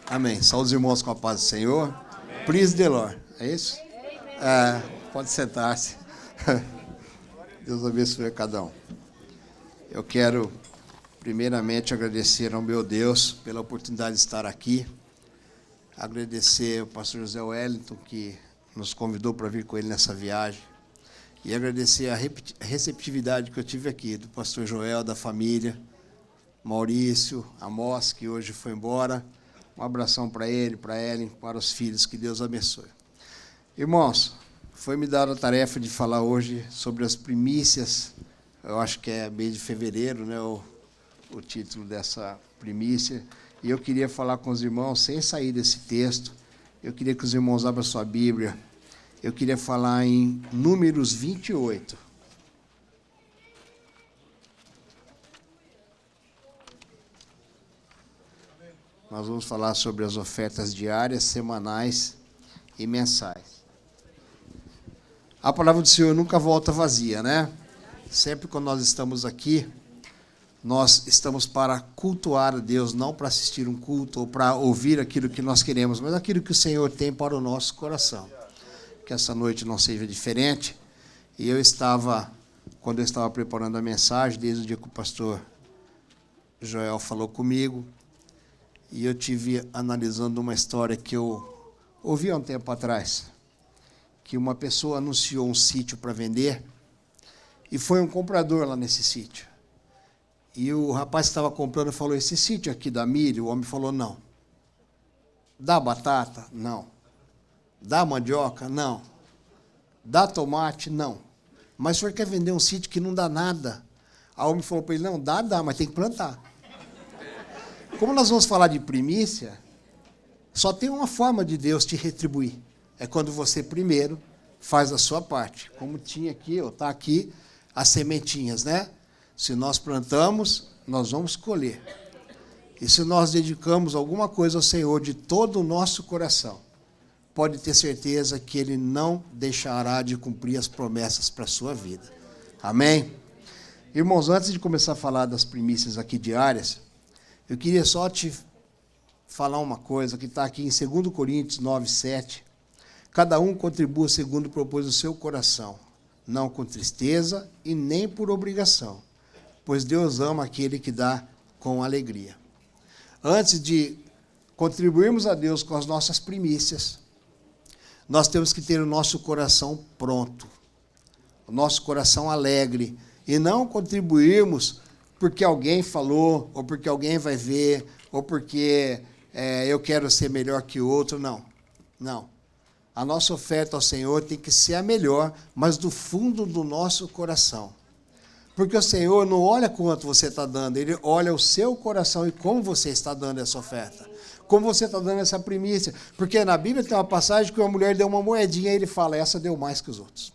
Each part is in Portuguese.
Amém. Saúde os irmãos com a paz do Senhor. Amém. Praise the Lord. É isso? Pode sentar-se. Deus abençoe a cada um. Eu quero, primeiramente, agradecer ao meu Deus pela oportunidade de estar aqui. Agradecer ao pastor José Wellington, que nos convidou para vir com ele nessa viagem. E agradecer a receptividade que eu tive aqui, do pastor Joel, da família, Maurício, Amós, que hoje foi embora. Um abração para ele, para Ellen, para os filhos, que Deus abençoe. Irmãos, foi-me dada a tarefa de falar hoje sobre as primícias, eu acho que é mês de fevereiro, né, o título dessa primícia, e eu queria falar com os irmãos, sem sair desse texto, eu queria que os irmãos abram a sua Bíblia, eu queria falar em Números 28. Nós vamos falar sobre as ofertas diárias, semanais e mensais. A palavra do Senhor nunca volta vazia, né? Sempre quando nós estamos aqui, nós estamos para cultuar a Deus, não para assistir um culto ou para ouvir aquilo que nós queremos, mas aquilo que o Senhor tem para o nosso coração. Que essa noite não seja diferente. E quando eu estava preparando a mensagem, desde o dia que o pastor Joel falou comigo, e eu tive analisando uma história que eu ouvi há um tempo atrás, que uma pessoa anunciou um sítio para vender, e foi um comprador lá nesse sítio. E o rapaz que estava comprando falou, esse sítio aqui dá milho? O homem falou, não. Dá batata? Não. Dá mandioca? Não. Dá tomate? Não. Mas o senhor quer vender um sítio que não dá nada? Aí o homem falou para ele, não, dá, mas tem que plantar. Como nós vamos falar de primícia, só tem uma forma de Deus te retribuir. É quando você primeiro faz a sua parte. Como tinha aqui, ou está aqui, as sementinhas, né? Se nós plantamos, nós vamos colher. E se nós dedicamos alguma coisa ao Senhor de todo o nosso coração, pode ter certeza que Ele não deixará de cumprir as promessas para a sua vida. Amém? Irmãos, antes de começar a falar das primícias aqui diárias, eu queria só te falar uma coisa que está aqui em 2 Coríntios 9, 7. Cada um contribua segundo propôs o seu coração, não com tristeza e nem por obrigação, pois Deus ama aquele que dá com alegria. Antes de contribuirmos a Deus com as nossas primícias, nós temos que ter o nosso coração pronto, o nosso coração alegre, e não contribuirmos porque alguém falou, ou porque alguém vai ver, ou porque eu quero ser melhor que o outro. Não, não. A nossa oferta ao Senhor tem que ser a melhor, mas do fundo do nosso coração. Porque o Senhor não olha quanto você está dando, Ele olha o seu coração e como você está dando essa oferta. Como você está dando essa primícia. Porque na Bíblia tem uma passagem que uma mulher deu uma moedinha e ele fala, essa deu mais que os outros.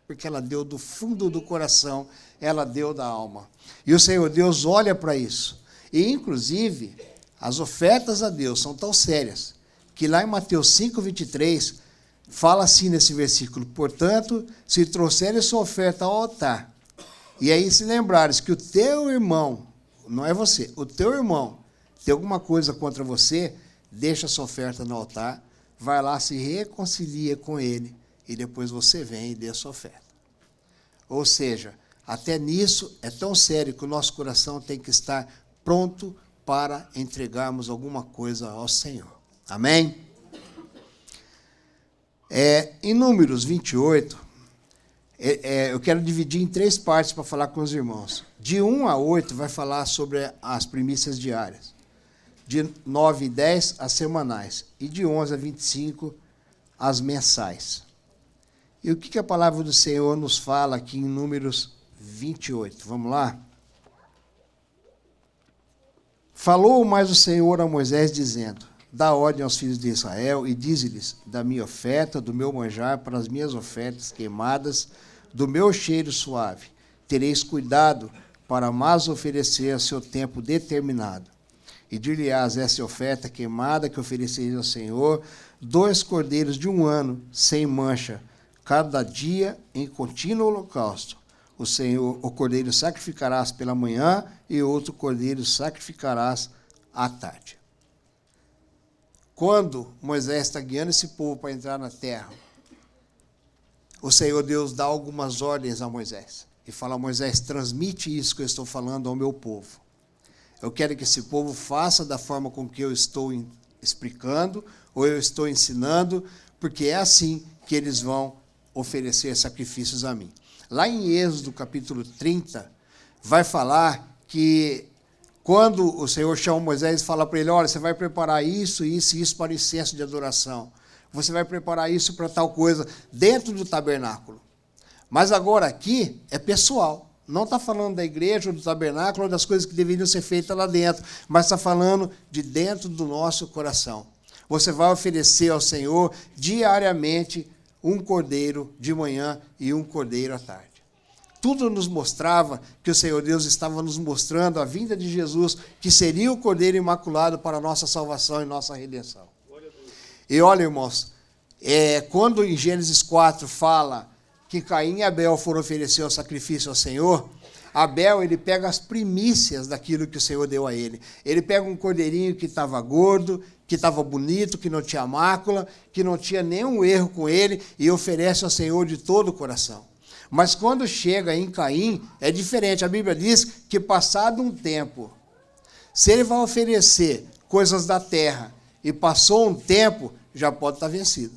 Porque ela deu do fundo do coração, ela deu da alma. E o Senhor Deus olha para isso. E, inclusive, as ofertas a Deus são tão sérias, que lá em Mateus 5, 23, fala assim nesse versículo, portanto, se trouxeres sua oferta ao altar, e aí se lembrares que o teu irmão, não é você, o teu irmão, tem alguma coisa contra você, deixa a sua oferta no altar, vai lá, se reconcilia com ele, e depois você vem e dê a sua oferta. Ou seja, até nisso é tão sério que o nosso coração tem que estar pronto para entregarmos alguma coisa ao Senhor. Amém? Em Números 28, eu quero dividir em 3 partes para falar com os irmãos. De 1 a 8 vai falar sobre as primícias diárias. De 9 e 10, as semanais. E de 11 a 25, as mensais. E o que a palavra do Senhor nos fala aqui em Números 28? Vamos lá? Falou mais o Senhor a Moisés, dizendo, dá ordem aos filhos de Israel e dize-lhes da minha oferta, do meu manjar, para as minhas ofertas queimadas, do meu cheiro suave. Tereis cuidado para mais oferecer a seu tempo determinado. E dir-lhe-ás essa oferta queimada que ofereceis ao Senhor, 2 cordeiros de 1 ano, sem mancha, cada dia em contínuo holocausto. O cordeiro sacrificarás pela manhã e outro cordeiro sacrificarás à tarde. quando Moisés está guiando esse povo para entrar na terra, o Senhor Deus dá algumas ordens a Moisés. E fala: Moisés, transmite isso que eu estou falando ao meu povo. Eu quero que esse povo faça da forma com que eu estou explicando, ou eu estou ensinando, porque é assim que eles vão oferecer sacrifícios a mim. Lá em Êxodo, capítulo 30, vai falar que quando o Senhor chama Moisés e fala para ele: olha, você vai preparar isso, isso e isso para o incenso de adoração. Você vai preparar isso para tal coisa dentro do tabernáculo. Mas agora aqui é pessoal. Não está falando da igreja, ou do tabernáculo, ou das coisas que deveriam ser feitas lá dentro, mas está falando de dentro do nosso coração. Você vai oferecer ao Senhor diariamente um cordeiro de manhã e um cordeiro à tarde. Tudo nos mostrava que o Senhor Deus estava nos mostrando a vinda de Jesus, que seria o cordeiro imaculado para a nossa salvação e nossa redenção. E olha, irmãos, quando em Gênesis 4 fala que Caim e Abel foram oferecer o sacrifício ao Senhor, Abel, ele pega as primícias daquilo que o Senhor deu a ele. Ele pega um cordeirinho que estava gordo, que estava bonito, que não tinha mácula, que não tinha nenhum erro com ele, e oferece ao Senhor de todo o coração. Mas quando chega em Caim, é diferente. A Bíblia diz que passado um tempo, se ele vai oferecer coisas da terra, e passou um tempo, já pode estar vencido.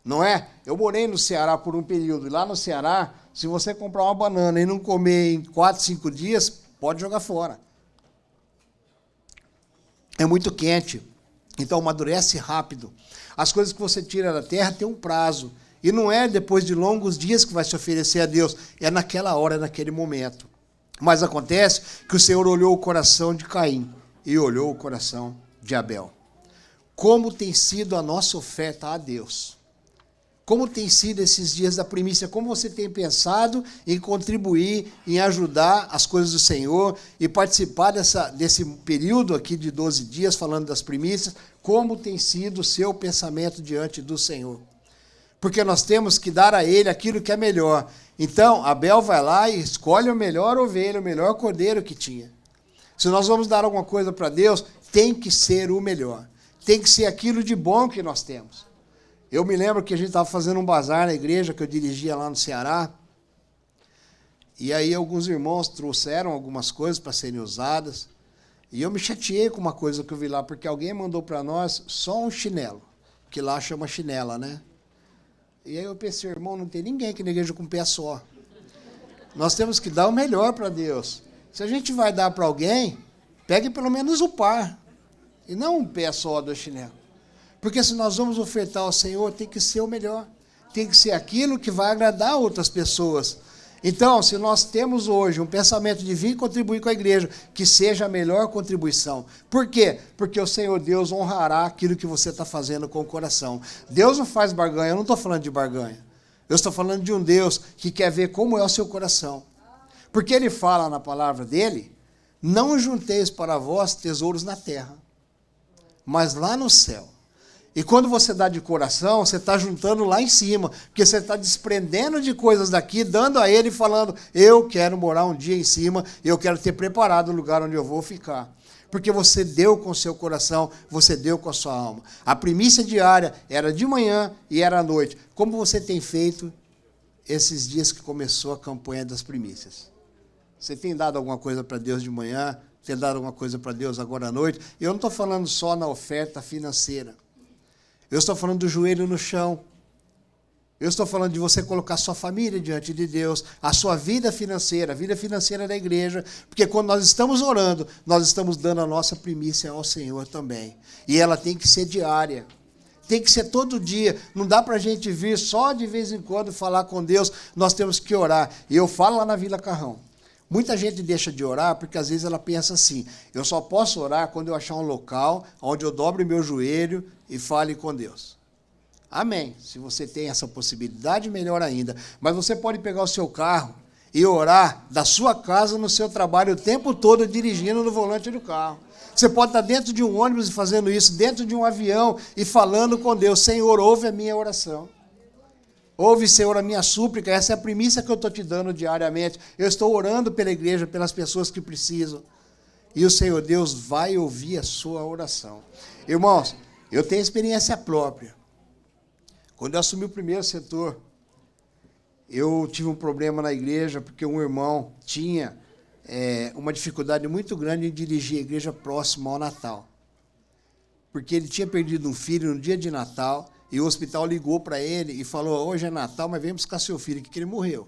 Não é? Eu morei no Ceará por um período, e lá no Ceará, se você comprar uma banana e não comer em 4, 5 dias, pode jogar fora. É muito quente, então amadurece rápido. As coisas que você tira da terra têm um prazo, e não é depois de longos dias que vai se oferecer a Deus, é naquela hora, naquele momento. Mas acontece que o Senhor olhou o coração de Caim e olhou o coração de Abel. Como tem sido a nossa oferta a Deus? Como tem sido esses dias da primícia? Como você tem pensado em contribuir, em ajudar as coisas do Senhor e participar desse período aqui de 12 dias, falando das primícias? Como tem sido o seu pensamento diante do Senhor? Porque nós temos que dar a Ele aquilo que é melhor. Então, Abel vai lá e escolhe a melhor ovelha, o melhor cordeiro que tinha. Se nós vamos dar alguma coisa para Deus, tem que ser o melhor. Tem que ser aquilo de bom que nós temos. Eu me lembro que a gente estava fazendo um bazar na igreja que eu dirigia lá no Ceará. E aí alguns irmãos trouxeram algumas coisas para serem usadas. E eu me chateei com uma coisa que eu vi lá, porque alguém mandou para nós só um chinelo, que lá chama chinela, né? E aí eu pensei: irmão, não tem ninguém aqui na igreja com pé só. Nós temos que dar o melhor para Deus. Se a gente vai dar para alguém, pegue pelo menos o par. E não um pé só do chinelo. Porque se nós vamos ofertar ao Senhor, tem que ser o melhor. Tem que ser aquilo que vai agradar outras pessoas. Então, se nós temos hoje um pensamento de vir contribuir com a igreja, que seja a melhor contribuição. Por quê? Porque o Senhor Deus honrará aquilo que você está fazendo com o coração. Deus não faz barganha, eu não estou falando de barganha. Eu estou falando de um Deus que quer ver como é o seu coração. Porque Ele fala na palavra dEle: não junteis para vós tesouros na terra, mas lá no céu. E quando você dá de coração, você está juntando lá em cima, porque você está desprendendo de coisas daqui, dando a Ele e falando: eu quero morar um dia em cima, eu quero ter preparado o lugar onde eu vou ficar. Porque você deu com o seu coração, você deu com a sua alma. A primícia diária era de manhã e era à noite. Como você tem feito esses dias que começou a campanha das primícias? Você tem dado alguma coisa para Deus de manhã? Tem dado alguma coisa para Deus agora à noite? Eu não estou falando só na oferta financeira. Eu estou falando do joelho no chão. Eu estou falando de você colocar sua família diante de Deus, a sua vida financeira, a vida financeira da igreja, porque quando nós estamos orando, nós estamos dando a nossa primícia ao Senhor também. E ela tem que ser diária. Tem que ser todo dia. Não dá para a gente vir só de vez em quando falar com Deus. Nós temos que orar. E eu falo lá na Vila Carrão. Muita gente deixa de orar porque às vezes ela pensa assim: eu só posso orar quando eu achar um local onde eu dobre meu joelho e fale com Deus. Amém. Se você tem essa possibilidade, melhor ainda. Mas você pode pegar o seu carro e orar da sua casa no seu trabalho o tempo todo, dirigindo no volante do carro. Você pode estar dentro de um ônibus e fazendo isso, dentro de um avião e falando com Deus: Senhor, ouve a minha oração. Ouve, Senhor, a minha súplica. Essa é a primícia que eu estou te dando diariamente. Eu estou orando pela igreja, pelas pessoas que precisam. E o Senhor Deus vai ouvir a sua oração. Irmãos, Eu tenho experiência própria. Quando eu assumi o primeiro setor, eu tive um problema na igreja, porque um irmão tinha uma dificuldade muito grande em dirigir a igreja próxima ao Natal. Porque ele tinha perdido um filho no dia de Natal, e o hospital ligou para ele e falou, hoje é Natal, mas vem buscar seu filho aqui, que ele morreu.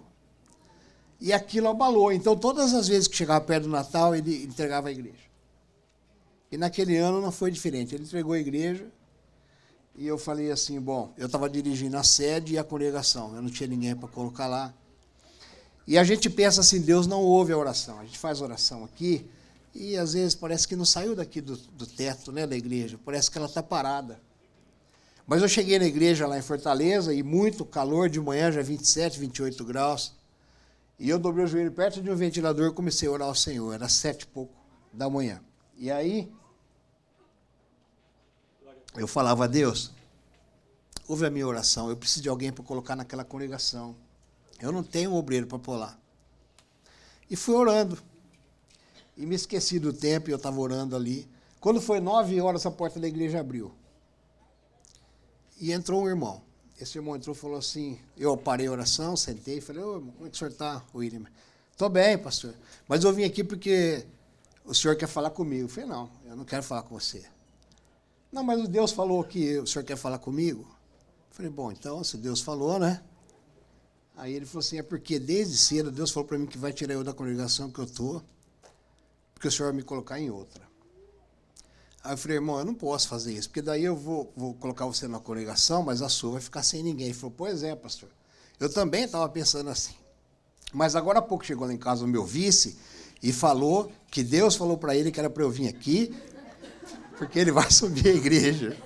E aquilo abalou. Então, todas as vezes que chegava perto do Natal, ele entregava a igreja. E naquele ano não foi diferente. Ele entregou a igreja, e eu falei assim, bom, eu estava dirigindo a sede e a congregação, eu não tinha ninguém para colocar lá. E a gente pensa assim, Deus não ouve a oração. A gente faz oração aqui, e às vezes parece que não saiu daqui do teto, né, da igreja, parece que ela está parada. Mas eu cheguei na igreja lá em Fortaleza, e muito calor de manhã, já 27, 28 graus, e eu dobrei o joelho perto de um ventilador e comecei a orar ao Senhor, era 7 e pouco da manhã. E aí, eu falava, a Deus, ouve a minha oração, eu preciso de alguém para colocar naquela congregação. Eu não tenho um obreiro para pôr lá. E fui orando. E me esqueci do tempo, e eu estava orando ali. Quando foi 9 horas, a porta da igreja abriu. E entrou um irmão. Esse irmão entrou e falou assim, eu parei a oração, sentei, falei, ô, irmão, como é que o senhor está, William? Estou bem, pastor, mas eu vim aqui porque o senhor quer falar comigo. Eu falei, não, eu não quero falar com você. Não, mas o Deus falou que o senhor quer falar comigo? Eu falei, bom, então, se Deus falou, né? Aí ele falou assim, é porque desde cedo Deus falou para mim que vai tirar eu da congregação que eu estou, porque o senhor vai me colocar em outra. Aí eu falei, irmão, eu não posso fazer isso, porque daí eu vou colocar você na congregação, mas a sua vai ficar sem ninguém. Ele falou, pois é, pastor. Eu também estava pensando assim. Mas agora há pouco chegou lá em casa o meu vice e falou que Deus falou para ele que era para eu vir aqui, porque ele vai subir a igreja.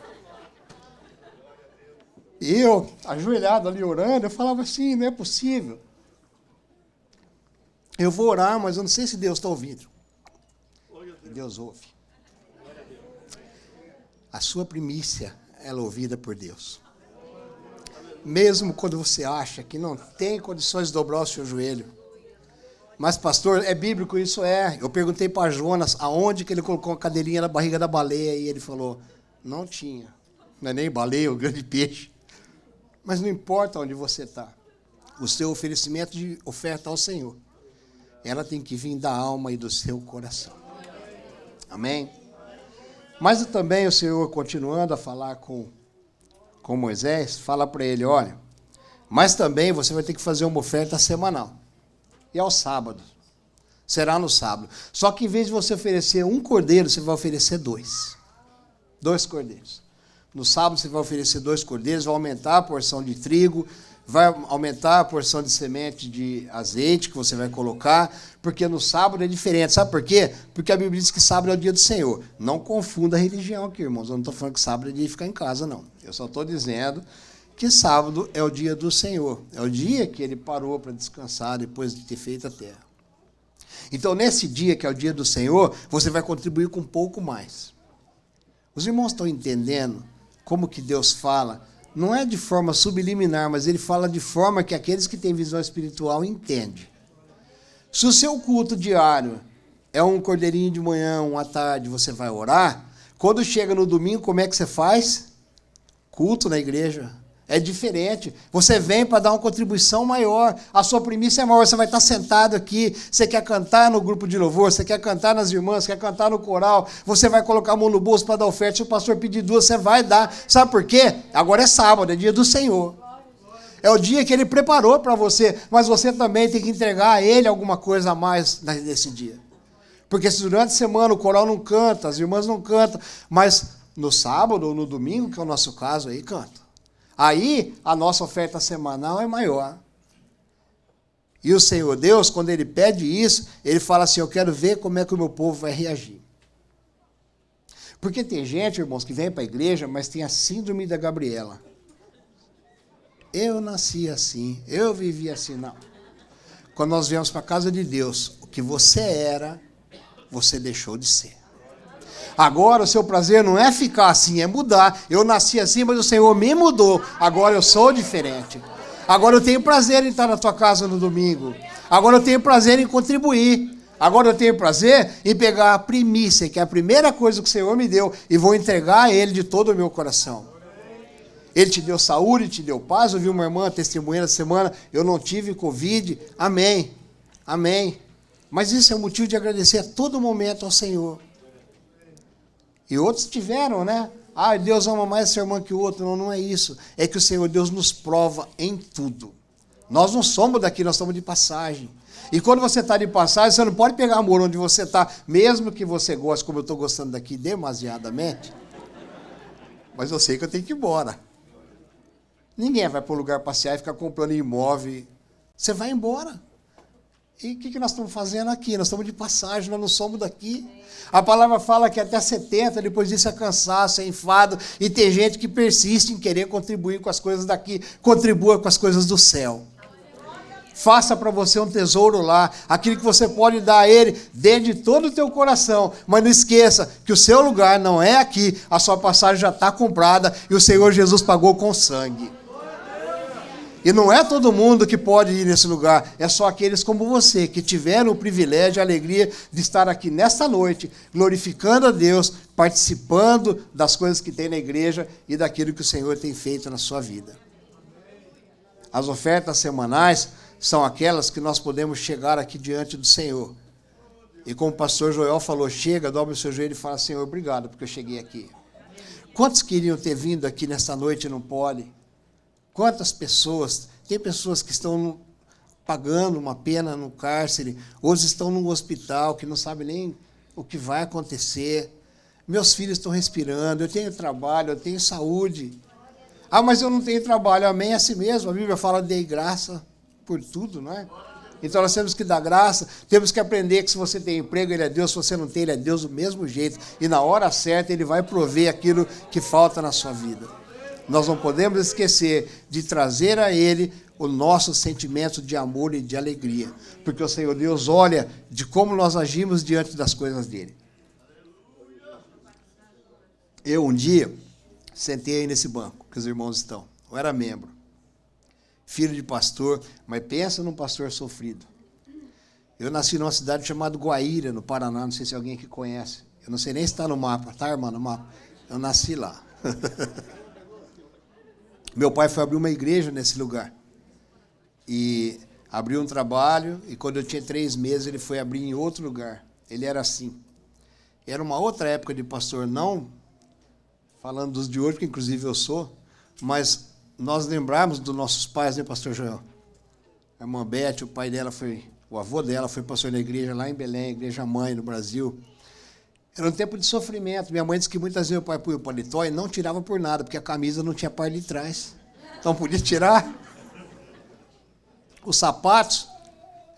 E eu, ajoelhado ali orando, eu falava assim, não é possível. Eu vou orar, mas eu não sei se Deus está ouvindo. E Deus ouve. A sua primícia, ela é ouvida por Deus. Mesmo quando você acha que não tem condições de dobrar o seu joelho. Mas, pastor, é bíblico isso? É. Eu perguntei para Jonas aonde que ele colocou a cadeirinha na barriga da baleia, e ele falou, não tinha. Não é nem baleia, o grande peixe. Mas não importa onde você está. O seu oferecimento de oferta ao Senhor, ela tem que vir da alma e do seu coração. Amém? Mas também o Senhor, continuando a falar com Moisés, fala para ele, olha, mas também você vai ter que fazer uma oferta semanal. E aos sábados. Será no sábado. Só que em vez de você oferecer um cordeiro, você vai oferecer 2. 2 cordeiros. No sábado você vai oferecer 2 cordeiros, vai aumentar a porção de trigo, vai aumentar a porção de semente de azeite que você vai colocar, porque no sábado é diferente. Sabe por quê? Porque a Bíblia diz que sábado é o dia do Senhor. Não confunda a religião aqui, irmãos. Eu não estou falando que sábado é dia de ficar em casa, não. Eu só estou dizendo que sábado é o dia do Senhor. É o dia que ele parou para descansar depois de ter feito a terra. Então, nesse dia, que é o dia do Senhor, você vai contribuir com um pouco mais. Os irmãos estão entendendo como que Deus fala? Não é de forma subliminar, mas ele fala de forma que aqueles que têm visão espiritual entendem. Se o seu culto diário é um cordeirinho de manhã, à tarde, você vai orar, quando chega no domingo, como é que você faz? Culto na igreja. É diferente. Você vem para dar uma contribuição maior. A sua primícia é maior. Você vai estar sentado aqui. Você quer cantar no grupo de louvor. Você quer cantar nas irmãs. Quer cantar no coral. Você vai colocar a mão no bolso para dar oferta. Se o pastor pedir 2, você vai dar. Sabe por quê? Agora é sábado. É dia do Senhor. É o dia que ele preparou para você. Mas você também tem que entregar a ele alguma coisa a mais nesse dia. Porque se durante a semana o coral não canta, as irmãs não cantam, mas no sábado ou no domingo, que é o nosso caso, aí canta. Aí, a nossa oferta semanal é maior. E o Senhor Deus, quando Ele pede isso, Ele fala assim, eu quero ver como é que o meu povo vai reagir. Porque tem gente, irmãos, que vem para a igreja, mas tem a síndrome da Gabriela. Eu nasci assim, eu vivi assim. Não. Quando nós viemos para a casa de Deus, o que você era, você deixou de ser. Agora o seu prazer não é ficar assim, é mudar. Eu nasci assim, mas o Senhor me mudou. Agora eu sou diferente. Agora eu tenho prazer em estar na tua casa no domingo. Agora eu tenho prazer em contribuir. Agora eu tenho prazer em pegar a primícia, que é a primeira coisa que o Senhor me deu, e vou entregar a Ele de todo o meu coração. Ele te deu saúde, te deu paz. Eu vi uma irmã testemunhando essa semana, eu não tive Covid. Amém. Amém. Mas isso é um motivo de agradecer a todo momento ao Senhor. E outros tiveram, né? Ah, Deus ama mais essa irmã que o outro. Não, não é isso. É que o Senhor Deus nos prova em tudo. Nós não somos daqui, nós estamos de passagem. E quando você está de passagem, você não pode pegar amor onde você está, mesmo que você goste, como eu estou gostando daqui demasiadamente. Mas eu sei que eu tenho que ir embora. Ninguém vai para um lugar passear e ficar comprando imóvel. Você vai embora. E o que nós estamos fazendo aqui? Nós estamos de passagem, nós não somos daqui. A palavra fala que até 70, depois disso é cansaço, é enfado. E tem gente que persiste em querer contribuir com as coisas daqui. Contribua com as coisas do céu. Faça para você um tesouro lá, aquilo que você pode dar a Ele, dê de todo o teu coração, mas não esqueça que o seu lugar não é aqui, a sua passagem já está comprada e o Senhor Jesus pagou com sangue. E não é todo mundo que pode ir nesse lugar, é só aqueles como você, que tiveram o privilégio e a alegria de estar aqui nesta noite, glorificando a Deus, participando das coisas que tem na igreja e daquilo que o Senhor tem feito na sua vida. As ofertas semanais são aquelas que nós podemos chegar aqui diante do Senhor. E como o pastor Joel falou, chega, dobra o seu joelho e fala, Senhor, obrigado porque eu cheguei aqui. Quantos queriam ter vindo aqui nesta noite e não podem? Quantas pessoas? Tem pessoas que estão pagando uma pena no cárcere, outros estão num hospital que não sabem nem o que vai acontecer. Meus filhos estão respirando, eu tenho trabalho, eu tenho saúde. Ah, mas eu não tenho trabalho. Amém, é assim mesmo. A Bíblia fala, dei graça por tudo, não é? Então nós temos que dar graça, temos que aprender que se você tem emprego, Ele é Deus, se você não tem, Ele é Deus do mesmo jeito. E na hora certa, Ele vai prover aquilo que falta na sua vida. Nós não podemos esquecer de trazer a Ele o nosso sentimento de amor e de alegria. Porque o Senhor Deus olha de como nós agimos diante das coisas dEle. Eu um dia sentei aí nesse banco, que os irmãos estão. Eu era membro. Filho de pastor, mas pensa num pastor sofrido. Eu nasci numa cidade chamada Guaíra, no Paraná, não sei se alguém aqui conhece. Eu não sei nem se está no mapa, tá, irmã, no mapa? Eu nasci lá. Meu pai foi abrir uma igreja nesse lugar. E abriu um trabalho, e quando eu tinha 3 meses, ele foi abrir em outro lugar. Ele era assim. Era uma outra época de pastor, não falando dos de hoje, que inclusive eu sou, mas nós lembrarmos dos nossos pais, né, pastor Joel? A irmã Beth, o avô dela foi pastor na igreja lá em Belém, igreja mãe no Brasil. Era um tempo de sofrimento. Minha mãe disse que muitas vezes meu pai punha o paletó e não tirava por nada, porque a camisa não tinha parte de trás. Então podia tirar. Os sapatos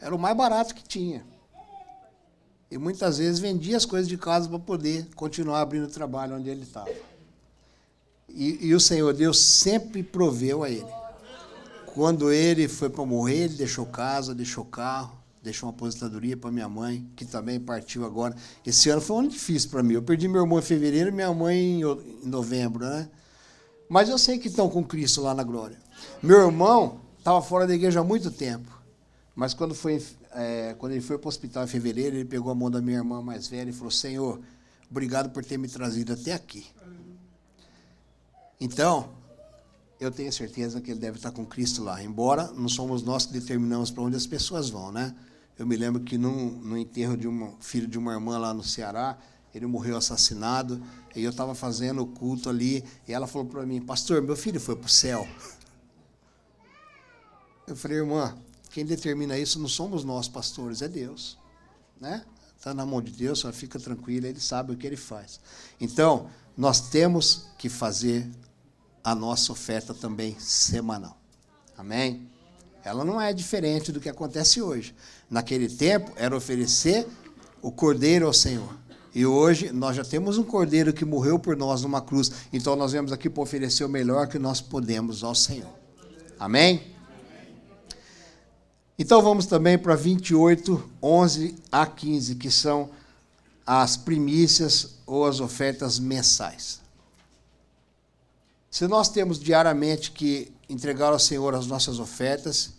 eram o mais barato que tinha. E muitas vezes vendia as coisas de casa para poder continuar abrindo o trabalho onde ele estava. E o Senhor Deus sempre proveu a ele. Quando ele foi para morrer, ele deixou casa, deixou carro, deixou uma aposentadoria para minha mãe, que também partiu agora. Esse ano foi um ano difícil para mim. Eu perdi meu irmão em fevereiro e minha mãe em novembro, né? Mas eu sei que estão com Cristo lá na glória. Meu irmão estava fora da igreja há muito tempo. Mas quando ele foi para o hospital em fevereiro, ele pegou a mão da minha irmã mais velha e falou, Senhor, obrigado por ter me trazido até aqui. Então, eu tenho certeza que ele deve estar com Cristo lá, embora não somos nós que determinamos para onde as pessoas vão, né? Eu me lembro que no enterro de um filho de uma irmã lá no Ceará, ele morreu assassinado, e eu estava fazendo o culto ali, e ela falou para mim, pastor, meu filho foi para o céu. Eu falei, irmã, quem determina isso não somos nós, pastores, é Deus, né? Está na mão de Deus, só fica tranquila, Ele sabe o que Ele faz. Então, nós temos que fazer a nossa oferta também semanal. Amém? Ela não é diferente do que acontece hoje. Naquele tempo, era oferecer o cordeiro ao Senhor. E hoje, nós já temos um cordeiro que morreu por nós numa cruz. Então, nós viemos aqui para oferecer o melhor que nós podemos ao Senhor. Amém? Então, vamos também para 28, 11 a 15, que são as primícias ou as ofertas mensais. Se nós temos diariamente que entregar ao Senhor as nossas ofertas,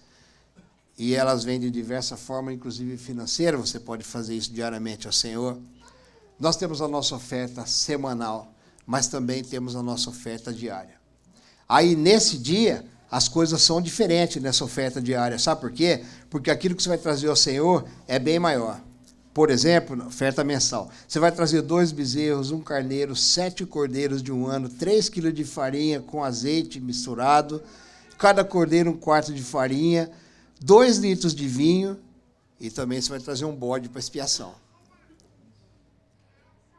e elas vêm de diversa forma, inclusive financeira, você pode fazer isso diariamente ao Senhor. Nós temos a nossa oferta semanal, mas também temos a nossa oferta diária. Aí, nesse dia, as coisas são diferentes nessa oferta diária. Sabe por quê? Porque aquilo que você vai trazer ao Senhor é bem maior. Por exemplo, oferta mensal. Você vai trazer 2 bezerros, 1 carneiro, 7 cordeiros de 1 ano, 3 quilos de farinha com azeite misturado, cada cordeiro 1 quarto de farinha, 2 litros de vinho, e também você vai trazer um bode para expiação.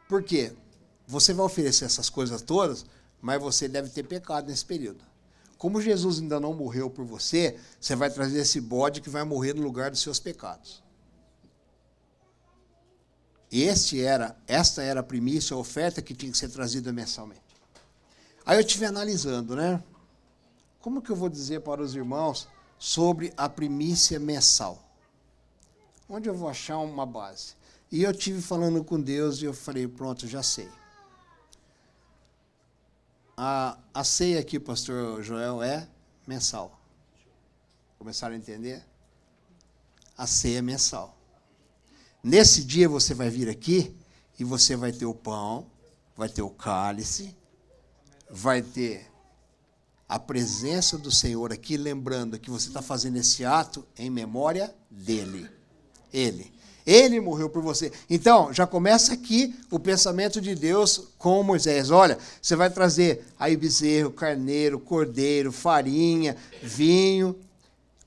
Por quê? Você vai oferecer essas coisas todas, mas você deve ter pecado nesse período. Como Jesus ainda não morreu por você, você vai trazer esse bode que vai morrer no lugar dos seus pecados. Esta era a primícia, a oferta que tinha que ser trazida mensalmente. Aí eu estive analisando, né? Como que eu vou dizer para os irmãos sobre a primícia mensal? Onde eu vou achar uma base? E eu estive falando com Deus e eu falei, pronto, já sei. A ceia aqui, pastor Joel, é mensal. Começaram a entender? A ceia é mensal. Nesse dia você vai vir aqui e você vai ter o pão, vai ter o cálice, vai ter a presença do Senhor aqui, lembrando que você está fazendo esse ato em memória dele. Ele morreu por você. Então, já começa aqui o pensamento de Deus com Moisés. Olha, você vai trazer aí bezerro, carneiro, cordeiro, farinha, vinho,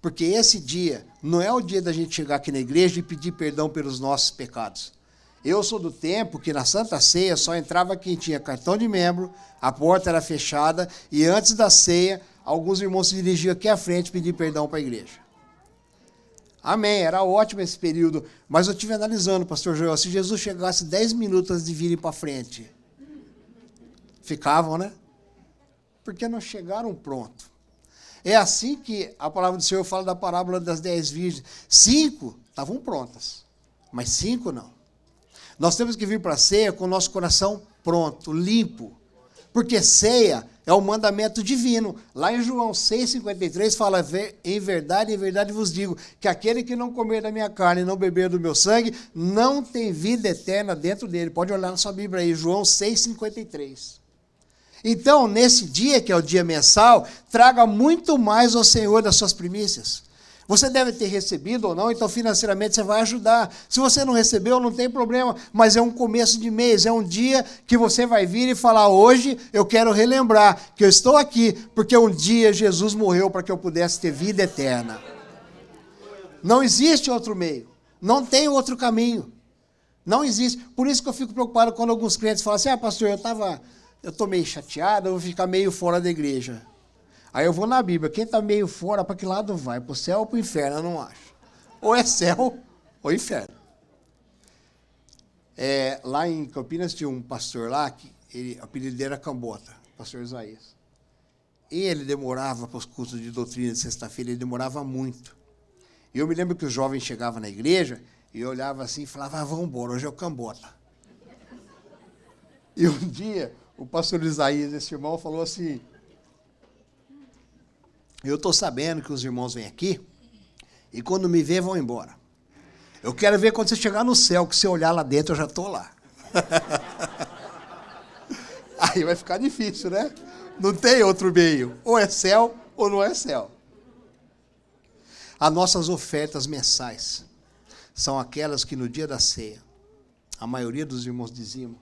porque esse dia não é o dia da gente chegar aqui na igreja e pedir perdão pelos nossos pecados. Eu sou do tempo que na Santa Ceia só entrava quem tinha cartão de membro, a porta era fechada, e antes da ceia, alguns irmãos se dirigiam aqui à frente pedir perdão para a igreja. Amém, era ótimo esse período, mas eu estive analisando, pastor Joel, se Jesus chegasse 10 minutos antes de virem para frente, ficavam, né? Porque não chegaram pronto. É assim que a palavra do Senhor fala da parábola das 10 virgens. 5 estavam prontas, mas 5 não. Nós temos que vir para a ceia com o nosso coração pronto, limpo, porque ceia é um mandamento divino. Lá em João 6,53 fala, em verdade vos digo, que aquele que não comer da minha carne e não beber do meu sangue, não tem vida eterna dentro dele. Pode olhar na sua Bíblia aí, João 6,53. Então, nesse dia, que é o dia mensal, traga muito mais ao Senhor das suas primícias. Você deve ter recebido ou não, então financeiramente você vai ajudar. Se você não recebeu, não tem problema, mas é um começo de mês, é um dia que você vai vir e falar, hoje eu quero relembrar que eu estou aqui, porque um dia Jesus morreu para que eu pudesse ter vida eterna. Não existe outro meio, não tem outro caminho, não existe. Por isso que eu fico preocupado quando alguns clientes falam assim, pastor, eu estou meio chateado, eu vou ficar meio fora da igreja. Aí eu vou na Bíblia, quem está meio fora, para que lado vai? Para o céu ou para o inferno? Eu não acho. Ou é céu ou inferno. Lá em Campinas tinha um pastor lá, o apelido dele era Cambota, pastor Isaías. E ele demorava para os cultos de doutrina de sexta-feira, ele demorava muito. E eu me lembro que os jovens chegavam na igreja, e eu olhava assim e falava, vamos embora, hoje é o Cambota. E um dia, o pastor Isaías, esse irmão, falou assim, eu estou sabendo que os irmãos vêm aqui e quando me vê vão embora. Eu quero ver quando você chegar no céu, que se eu olhar lá dentro eu já estou lá. Aí vai ficar difícil, né? Não tem outro meio. Ou é céu ou não é céu. As nossas ofertas mensais são aquelas que no dia da ceia, a maioria dos irmãos dizimam.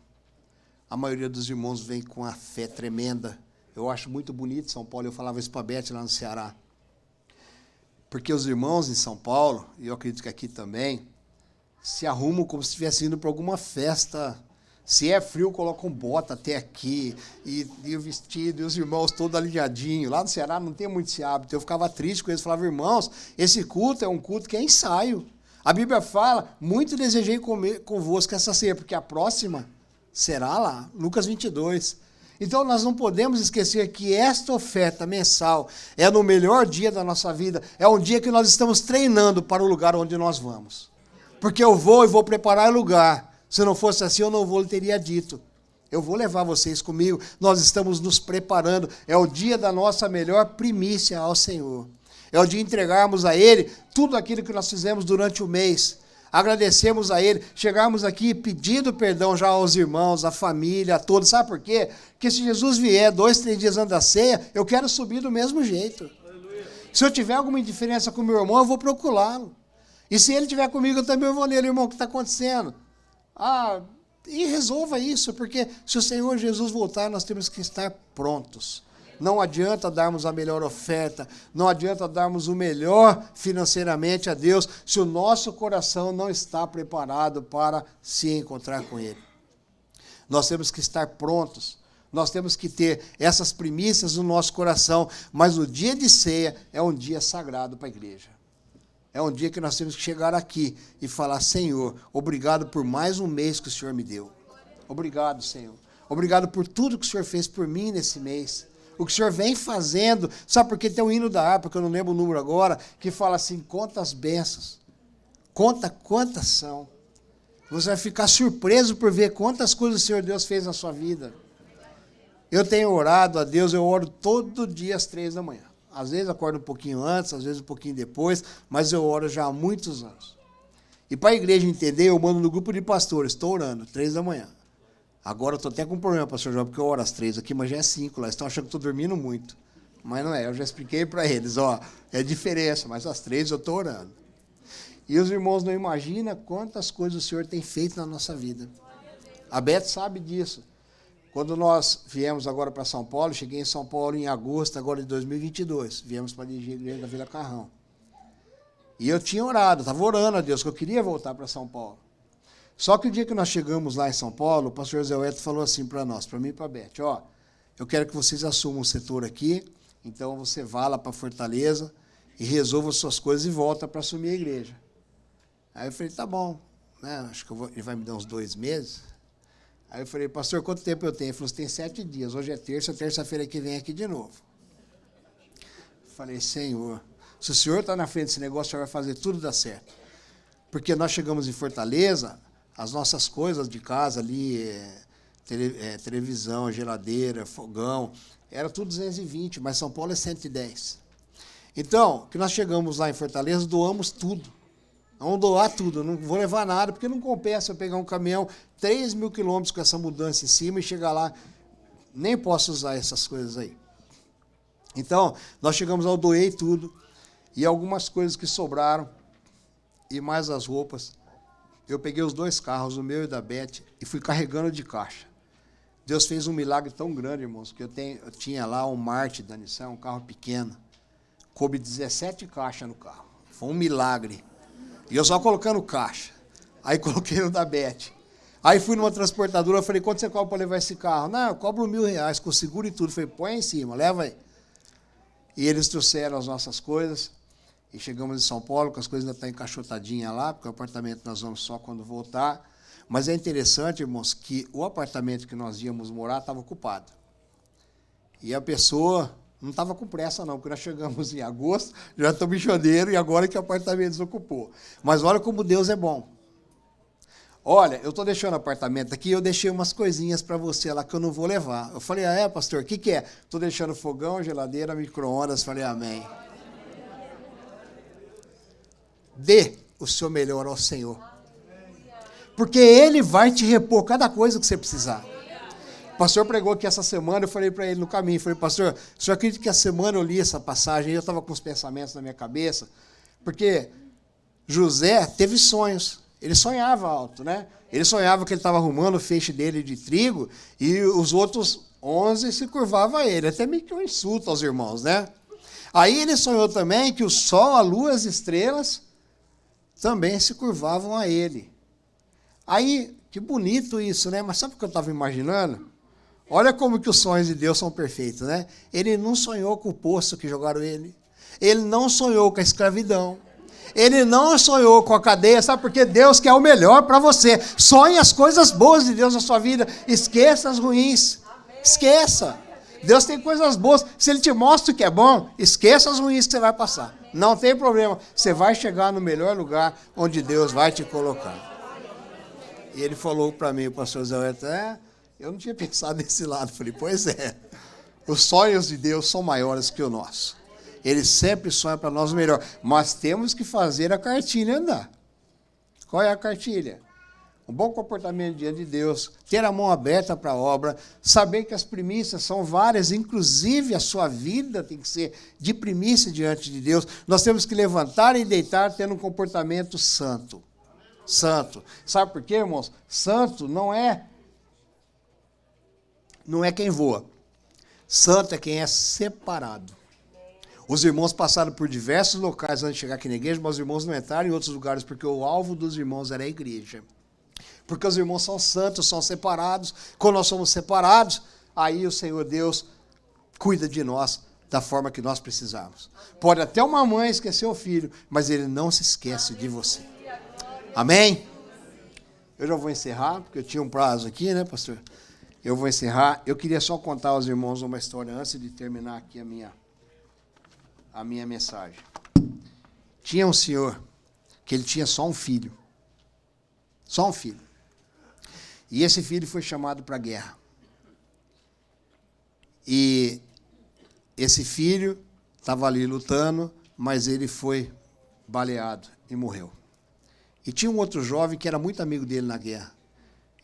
A maioria dos irmãos vem com a fé tremenda. Eu acho muito bonito São Paulo, eu falava isso para a Beth lá no Ceará. Porque os irmãos em São Paulo, e eu acredito que aqui também, se arrumam como se estivesse indo para alguma festa. Se é frio, colocam bota até aqui, e o vestido, e os irmãos todos alinhadinhos. Lá no Ceará não tem muito esse hábito. Eu ficava triste com eles, falava, irmãos, esse culto é um culto que é ensaio. A Bíblia fala, muito desejei comer convosco essa ceia, porque a próxima será lá, Lucas 22. Então, nós não podemos esquecer que esta oferta mensal é no melhor dia da nossa vida, é um dia que nós estamos treinando para o lugar onde nós vamos. Porque eu vou preparar o lugar. Se não fosse assim, eu não teria dito. Eu vou levar vocês comigo, nós estamos nos preparando, é o dia da nossa melhor primícia ao Senhor. É o dia de entregarmos a Ele tudo aquilo que nós fizemos durante o mês. Agradecemos a Ele, chegarmos aqui pedindo perdão já aos irmãos, à família, a todos. Sabe por quê? Porque se Jesus vier 2, 3 dias antes da ceia, eu quero subir do mesmo jeito. Se eu tiver alguma indiferença com meu irmão, eu vou procurá-lo. E se ele estiver comigo, eu também vou nele, irmão, o que está acontecendo? E resolva isso, porque se o Senhor Jesus voltar, nós temos que estar prontos. Não adianta darmos a melhor oferta, não adianta darmos o melhor financeiramente a Deus, se o nosso coração não está preparado para se encontrar com Ele. Nós temos que estar prontos, nós temos que ter essas primícias no nosso coração, mas o dia de ceia é um dia sagrado para a igreja. É um dia que nós temos que chegar aqui e falar: Senhor, obrigado por mais um mês que o Senhor me deu. Obrigado, Senhor. Obrigado por tudo que o Senhor fez por mim nesse mês. O que o Senhor vem fazendo. Sabe por que tem um hino da harpa, que eu não lembro o número agora, que fala assim: conta as bênçãos. Conta quantas são. Você vai ficar surpreso por ver quantas coisas o Senhor Deus fez na sua vida. Eu tenho orado a Deus, eu oro todo dia às 3 da manhã. Às vezes acordo um pouquinho antes, às vezes um pouquinho depois, mas eu oro já há muitos anos. E para a igreja entender, eu mando no grupo de pastores, estou orando, 3 da manhã. Agora eu estou até com um problema, pastor João, porque eu oro às 3 aqui, mas já é 5 lá, estão achando que estou dormindo muito. Mas não é, eu já expliquei para eles, é diferença, mas às 3 eu estou orando. E os irmãos não imaginam quantas coisas o Senhor tem feito na nossa vida. A Beth sabe disso. Quando nós viemos agora para São Paulo, cheguei em São Paulo em agosto agora de 2022, viemos para dirigir a igreja da Vila Carrão. E eu tinha orado, estava orando a Deus, que eu queria voltar para São Paulo. Só que o dia que nós chegamos lá em São Paulo, o pastor Zé Weto falou assim para nós, para mim e para a Beth: eu quero que vocês assumam o setor aqui, então você vá lá para Fortaleza e resolva as suas coisas e volta para assumir a igreja. Aí eu falei: tá bom, né? Acho que ele vai me dar uns 2 meses. Aí eu falei: pastor, quanto tempo eu tenho? Ele falou: você tem 7 dias, hoje é terça-feira que vem aqui de novo. Falei: Senhor, se o Senhor está na frente desse negócio, o Senhor vai fazer tudo dar certo. Porque nós chegamos em Fortaleza, as nossas coisas de casa ali, televisão, geladeira, fogão, era tudo 220, mas São Paulo é 110. Então, que nós chegamos lá em Fortaleza, doamos tudo. Vamos doar tudo, não vou levar nada, porque não compensa eu pegar um caminhão 3.000 quilômetros com essa mudança em cima e chegar lá, nem posso usar essas coisas aí. Então, nós chegamos lá, eu doei tudo, e algumas coisas que sobraram, e mais as roupas, eu peguei os 2 carros, o meu e da Beth, e fui carregando de caixa. Deus fez um milagre tão grande, irmãos, que eu tinha lá um Marte da Nissan, um carro pequeno, coube 17 caixas no carro, foi um milagre. E eu só colocando caixa. Aí coloquei no da Beth. Aí fui numa transportadora, falei: quanto você cobra para levar esse carro? Não, eu cobro R$1.000, com seguro e tudo. Falei: põe em cima, leva aí. E eles trouxeram as nossas coisas. E chegamos em São Paulo, que as coisas ainda estão encaixotadinhas lá, porque o apartamento nós vamos só quando voltar. Mas é interessante, irmãos, que o apartamento que nós íamos morar estava ocupado. E a pessoa não estava com pressa, não, porque nós chegamos em agosto, já estamos em janeiro, e agora que o apartamento desocupou. Mas olha como Deus é bom. Olha, eu estou deixando o apartamento aqui, eu deixei umas coisinhas para você lá que eu não vou levar. Eu falei: pastor, o que é? Estou deixando fogão, geladeira, micro-ondas. Falei: amém. Dê o seu melhor ao Senhor. Porque Ele vai te repor cada coisa que você precisar. O pastor pregou aqui essa semana, eu falei para ele no caminho, falei: pastor, o senhor acredita que a semana eu li essa passagem e eu estava com os pensamentos na minha cabeça? Porque José teve sonhos, ele sonhava alto, né? Ele sonhava que ele estava arrumando o feixe dele de trigo e os outros 11 se curvavam a ele, até meio que um insulto aos irmãos, né? Aí ele sonhou também que o sol, a lua, as estrelas também se curvavam a ele. Aí, que bonito isso, né? Mas sabe o que eu estava imaginando? Olha como que os sonhos de Deus são perfeitos, né? Ele não sonhou com o poço que jogaram ele. Ele não sonhou com a escravidão. Ele não sonhou com a cadeia, sabe por quê? Deus quer o melhor para você. Sonhe as coisas boas de Deus na sua vida. Esqueça as ruins. Esqueça. Deus tem coisas boas. Se Ele te mostra o que é bom, esqueça as ruins que você vai passar. Não tem problema. Você vai chegar no melhor lugar onde Deus vai te colocar. E ele falou para mim, o pastor Zé Weto: eu não tinha pensado nesse lado. Falei: pois é, os sonhos de Deus são maiores que o nosso. Ele sempre sonha para nós o melhor. Mas temos que fazer a cartilha andar. Qual é a cartilha? Um bom comportamento diante de Deus, ter a mão aberta para a obra, saber que as primícias são várias, inclusive a sua vida tem que ser de primícia diante de Deus. Nós temos que levantar e deitar tendo um comportamento santo. Santo. Sabe por quê, irmãos? Santo não é quem voa. Santo é quem é separado. Os irmãos passaram por diversos locais antes de chegar aqui na igreja, mas os irmãos não entraram em outros lugares porque o alvo dos irmãos era a igreja. Porque os irmãos são santos, são separados. Quando nós somos separados, aí o Senhor Deus cuida de nós da forma que nós precisamos. Pode até uma mãe esquecer o filho, mas ele não se esquece de você. Amém? Eu já vou encerrar, porque eu tinha um prazo aqui, né, pastor? Eu vou encerrar. Eu queria só contar aos irmãos uma história antes de terminar aqui a minha mensagem. Tinha um senhor que ele tinha só um filho. Só um filho. E esse filho foi chamado para a guerra. E esse filho estava ali lutando, mas ele foi baleado e morreu. E tinha um outro jovem que era muito amigo dele na guerra.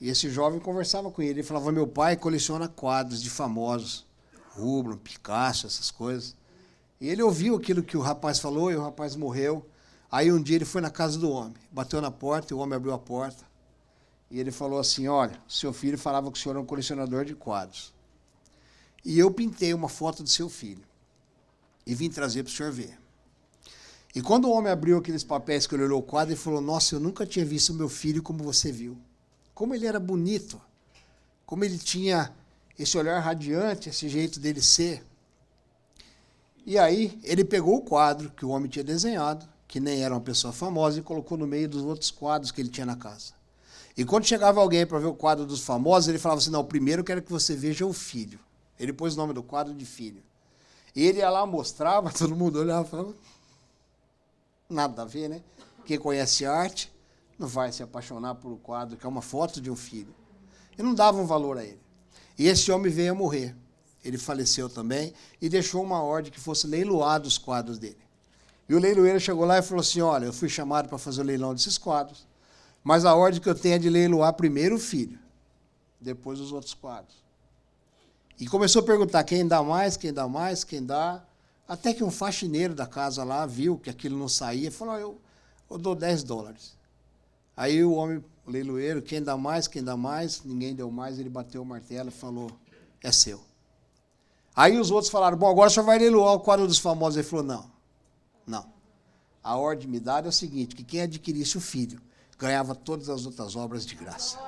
E esse jovem conversava com ele. Ele falava, meu pai coleciona quadros de famosos. Rubens, Picasso, essas coisas. E ele ouviu aquilo que o rapaz falou e o rapaz morreu. Aí um dia ele foi na casa do homem. Bateu na porta e o homem abriu a porta. E ele falou assim, olha, seu filho falava que o senhor é um colecionador de quadros. E eu pintei uma foto do seu filho. E vim trazer para o senhor ver. E quando o homem abriu aqueles papéis que ele olhou o quadro, ele falou, nossa, eu nunca tinha visto meu filho como você viu. Como ele era bonito. Como ele tinha esse olhar radiante, esse jeito dele ser. E aí ele pegou o quadro que o homem tinha desenhado, que nem era uma pessoa famosa, e colocou no meio dos outros quadros que ele tinha na casa. E quando chegava alguém para ver o quadro dos famosos, ele falava assim, não, primeiro eu quero que você veja o filho. Ele pôs o nome do quadro de filho. E ele ia lá, mostrava, todo mundo olhava e falava, nada a ver, né? Quem conhece arte não vai se apaixonar por um quadro que é uma foto de um filho. E não dava um valor a ele. E esse homem veio a morrer. Ele faleceu também e deixou uma ordem que fosse leiloado os quadros dele. E o leiloeiro chegou lá e falou assim, olha, eu fui chamado para fazer o leilão desses quadros, mas a ordem que eu tenho é de leiloar primeiro o filho, depois os outros quadros. E começou a perguntar quem dá mais, quem dá mais, quem dá. Até que um faxineiro da casa lá viu que aquilo não saía e falou, eu dou $10. Aí o homem, o leiloeiro, quem dá mais, ninguém deu mais, ele bateu o martelo e falou, é seu. Aí os outros falaram, bom, agora o senhor vai leiloar o quadro dos famosos. Ele falou, não. A ordem me dada é o seguinte, que quem adquirisse o filho ganhava todas as outras obras de graça.